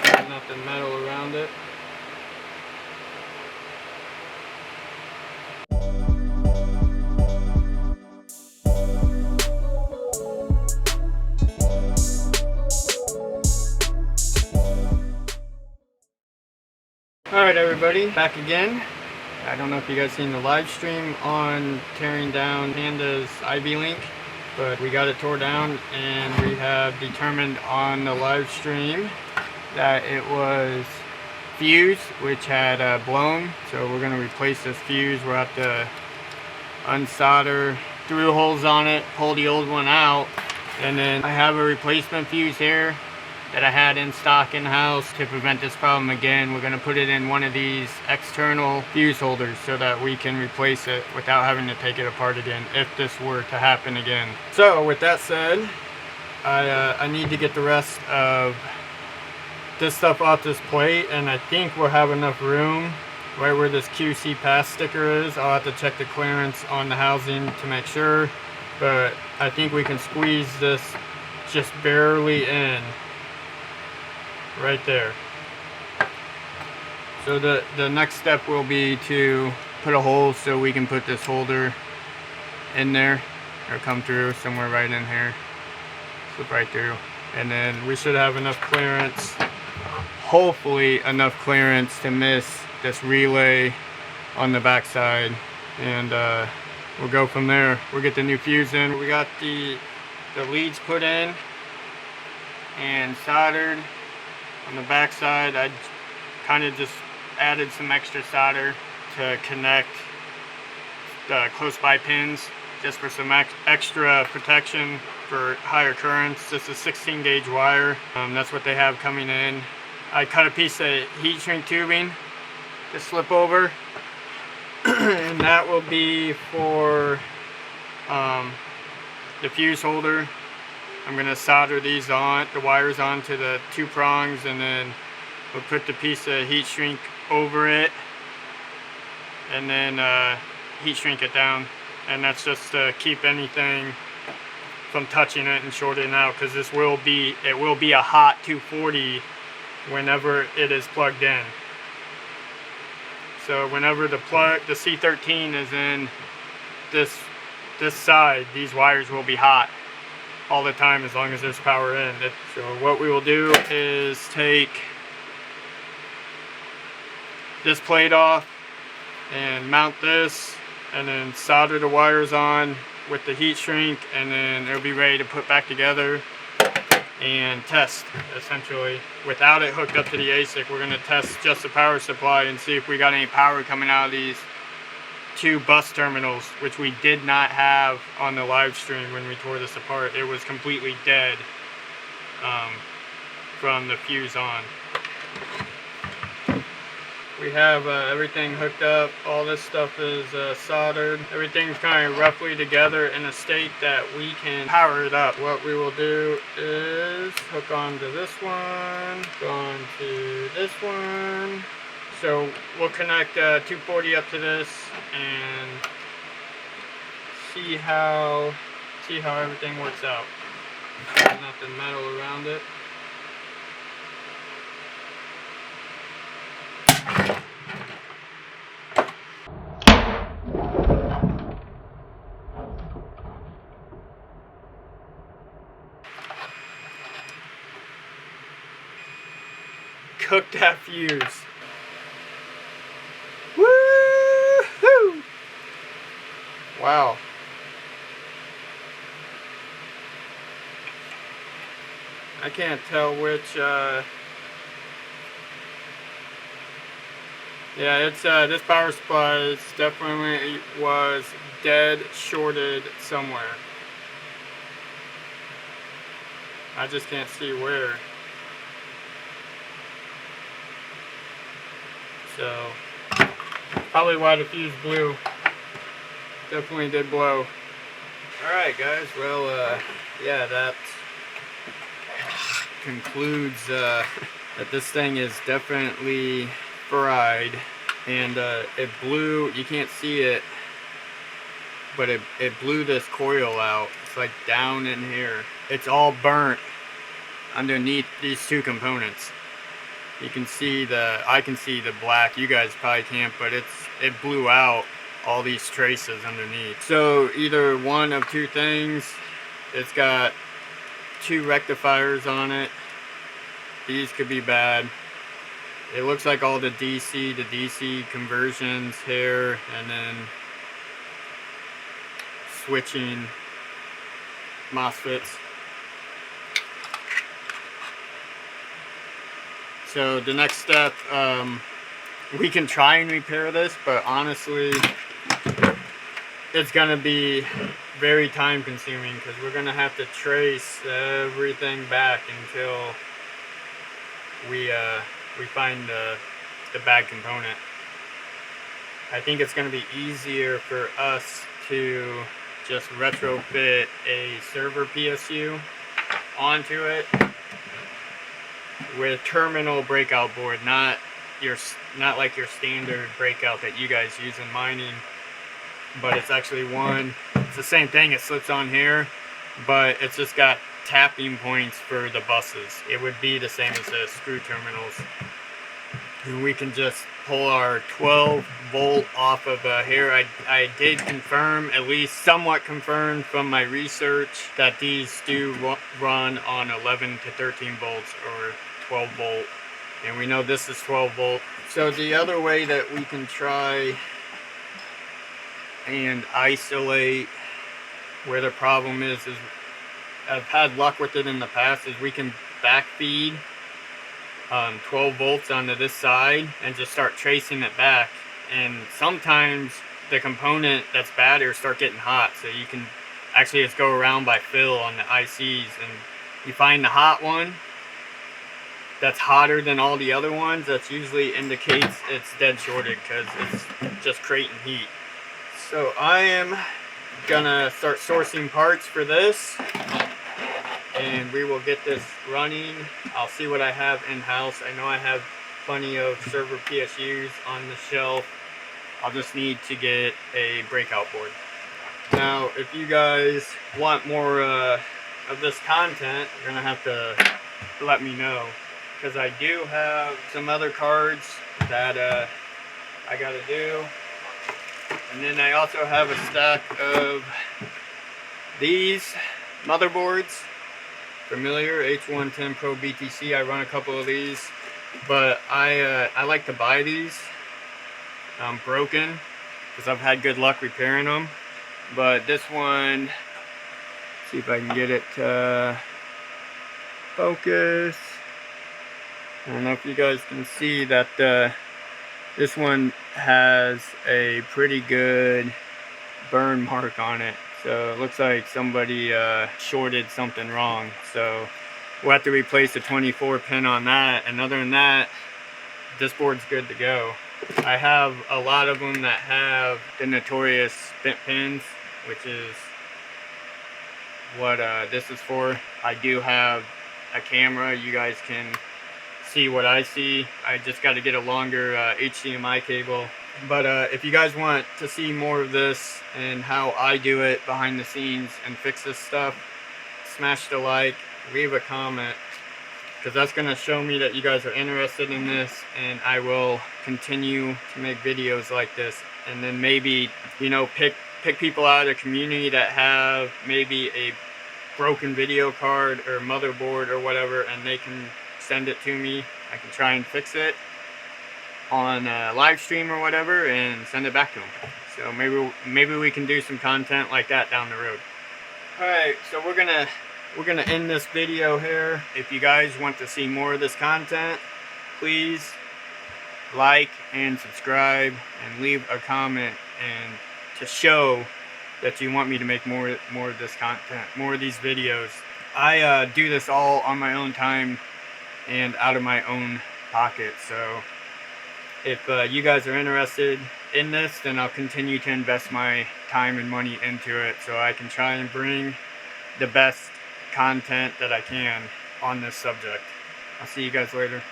There's nothing metal around it. Alright everybody, back again. I don't know if you guys seen the live stream on tearing down Panda's IBeLink, but we got it tore down and we have determined on the live stream that it was fuse which had blown. So we're going to replace this fuse. We'll have to unsolder through holes on it, pull the old one out, and then I have a replacement fuse here that I had in stock in-house to prevent this problem again. We're going to put it in one of these external fuse holders so that we can replace it without having to take it apart again if this were to happen again. So with that said, I need to get the rest of this stuff off this plate, and I think we'll have enough room right where this QC pass sticker is. I'll have to check the clearance on the housing to make sure, but I think we can squeeze this just barely in right there. So the next step will be to put a hole so we can put this holder in there, or come through somewhere right in here, slip right through, and then we should have enough clearance, hopefully enough clearance to miss this relay on the back side, and we'll go from there. We'll get the new fuse in. We got the leads put in and soldered. On the back side, I kind of just added some extra solder to connect the close by pins just for some extra protection for higher currents. This is 16 gauge wire. That's what they have coming in. I cut a piece of heat shrink tubing to slip over and that will be for the fuse holder. I'm going to solder these on, the wires onto the two prongs, and then we'll put the piece of heat shrink over it and then heat shrink it down, and that's just to keep anything from touching it and shorting out, because it will be a hot 240 whenever it is plugged in. So whenever the C13 is in this side, these wires will be hot all the time as long as there's power in. So what we will do is take this plate off and mount this, and then solder the wires on with the heat shrink, and then it'll be ready to put back together and test. Essentially, without it hooked up to the ASIC, we're going to test just the power supply and see if we got any power coming out of these two bus terminals, which we did not have on the live stream when we tore this apart. It was completely dead from the fuse on. We have everything hooked up. All this stuff is soldered. Everything's kind of roughly together in a state that we can power it up. What we will do is hook onto this one, go on to this one. So we'll connect 240 up to this and see how everything works out. There's nothing metal around it. Cook that fuse. Woo-hoo! Wow. I can't tell which yeah, it's this power supply is definitely was dead shorted somewhere. I just can't see where. So probably why the fuse blew. Definitely did blow. Alright guys, well yeah, that concludes that this thing is definitely fried, and it blew. You can't see it, but it blew this coil out. It's like down in here. It's all burnt underneath these two components. You can see I can see the black. You guys probably can't, but it blew out all these traces underneath. So either one of two things. It's got 2 rectifiers on it. These could be bad. It looks like all the DC to DC conversions here, and then switching MOSFETs. So the next step, we can try and repair this, but honestly, it's gonna be very time consuming because we're gonna have to trace everything back until we find the bad component. I think it's gonna be easier for us to just retrofit a server PSU onto it with terminal breakout board, not like your standard breakout that you guys use in mining, but it's actually it's the same thing. It slips on here, but it's just got tapping points for the buses. It would be the same as the screw terminals, and we can just pull our 12 volt off of here. I did confirm, at least somewhat confirmed from my research, that these do run on 11 to 13 volts or 12 volt, and we know this is 12 volt. So the other way that we can try and isolate where the problem is I've had luck with it in the past, is we can backfeed 12 volts onto this side and just start tracing it back, and sometimes the component that's bad will start getting hot, so you can actually just go around by fill on the ICs, and you find the hot one that's hotter than all the other ones. That usually indicates it's dead shorted because it's just creating heat. So I am gonna start sourcing parts for this, and we will get this running. I'll see what I have in-house. I know I have plenty of server PSUs on the shelf. I'll just need to get a breakout board. Now, if you guys want more of this content, you're gonna have to let me know, because I do have some other cards that I gotta do. And then I also have a stack of these motherboards. Familiar, H110 Pro BTC. I run a couple of these, but I like to buy these broken because I've had good luck repairing them. But this one, see if I can get it to focus. I don't know if you guys can see that this one has a pretty good burn mark on it. So it looks like somebody shorted something wrong. So we'll have to replace the 24 pin on that. And other than that, this board's good to go. I have a lot of them that have the notorious spent pins, which is what this is for. I do have a camera. You guys can see what I see. I just got to get a longer HDMI cable. But if you guys want to see more of this and how I do it behind the scenes and fix this stuff, smash the like, leave a comment, because that's going to show me that you guys are interested in this, and I will continue to make videos like this. And then maybe, you know, pick people out of the community that have maybe a broken video card or motherboard or whatever, and they can send it to me. I can try and fix it on a live stream or whatever and send it back to them. So maybe we can do some content like that down the road. Alright, so we're gonna end this video here. If you guys want to see more of this content, please like and subscribe and leave a comment, and to show that you want me to make more of this content, more of these videos. I do this all on my own time and out of my own pocket. So if you guys are interested in this, then I'll continue to invest my time and money into it so I can try and bring the best content that I can on this subject. I'll see you guys later.